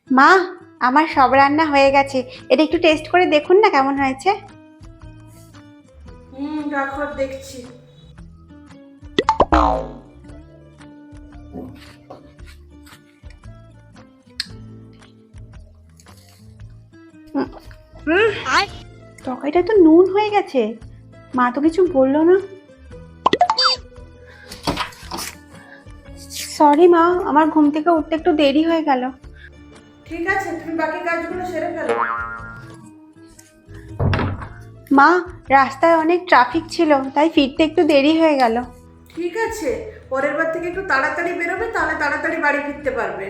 মা, আমার সব রান্না হয়ে গেছে। এটা একটু টেস্ট করে দেখুন না কেমন হয়েছে। রাখো দেখছি। তরকারিটা তো নুন হয়ে গেছে। মা তো কিছু বললো না। সরি মা, আমার ঘুম থেকে উঠতে একটু দেরি হয়ে গেল। ঠিক আছে, তুমি বাকি কাজগুলো সেরে ফেলো। মা, রাস্তায় অনেক ট্রাফিক ছিল, তাই ফিরতে একটু দেরি হয়ে গেল। ঠিক আছে, পরের বার থেকে একটু তাড়াতাড়ি বেরোবে, তাহলে তাড়াতাড়ি বাড়ি ফিরতে পারবে।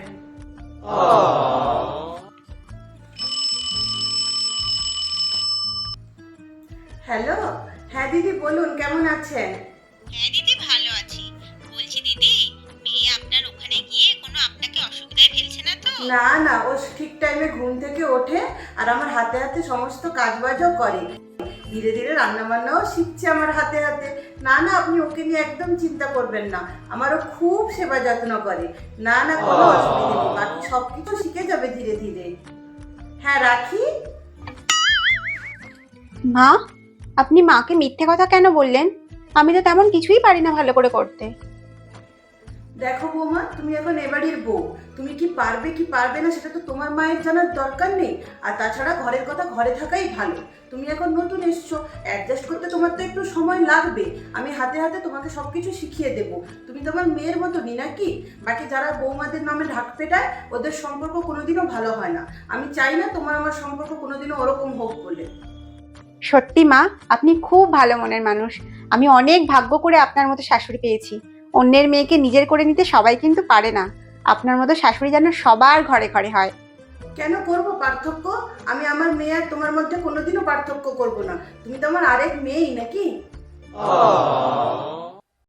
হ্যালো, হ্যাঁ দিদি বলুন, কেমন আছেন? হ্যাঁ দিদি, ভালো আছি। বলছি দিদি, মেয়ে আপনার ওখানে গিয়ে কোনো আপনাকে অসুবিধায় ফেলছে না তো? না না, ও ঠিক টাইমে ঘুম থেকে ওঠে আর আমার হাতে হাতে সমস্ত কাজবাজও করে। ধীরে ধীরে রান্না বান্নাও শিখছে আমার হাতে হাতে। না না, আপনি ওকে নিয়ে একদম চিন্তা করবেন না, আমারও খুব সেবা যত্ন করে। না না, কোনো অসুবিধা নেই, বাকি সব কিছু শিখে যাবে ধীরে ধীরে। হ্যাঁ রাখি। মা, আপনি মাকে মিথ্যে কথা কেন বললেন? আমি তো তেমন কিছুই পারি না ভালো করে করতে। দেখো বৌমা, তুমি এখন এবাড়ির বউ, তুমি কি পারবে কি পারবে না সেটা তো তোমার মায়ের জানার দরকার নেই। আর তাছাড়া ঘরের কথা ঘরে থাকাই ভালো। তুমি এখন নতুন এসছো, অ্যাডজাস্ট করতে তোমার তো একটু সময় লাগবে। আমি হাতে হাতে তোমাকে সব কিছু শিখিয়ে দেবো। তুমি তোমার মেয়ের মতনই নাকি? বাকি যারা বৌমাদের নামে ঢাক পেটায়, ওদের সম্পর্ক কোনোদিনও ভালো হয় না। আমি চাই না তোমার আমার সম্পর্ক কোনোদিনও ওরকম হোক বলে। সত্যি মা, আপনি খুব ভালো মনের মানুষ। আমি অনেক ভাগ্য করে আপনার মতো শাশুড়ি পেয়েছি। অন্যের মেয়েকে নিজের করে নিতে সবাই কিন্তু পারে না। আপনার মতো শাশুড়ি যেন সবার ঘরে ঘরে হয়। কেন করব পার্থক্য? আমি আমার মেয়ে আর তোমার মধ্যে কোনোদিনও পার্থক্য করব না। তুমি তো আমার আরেক মেয়েই নাকি?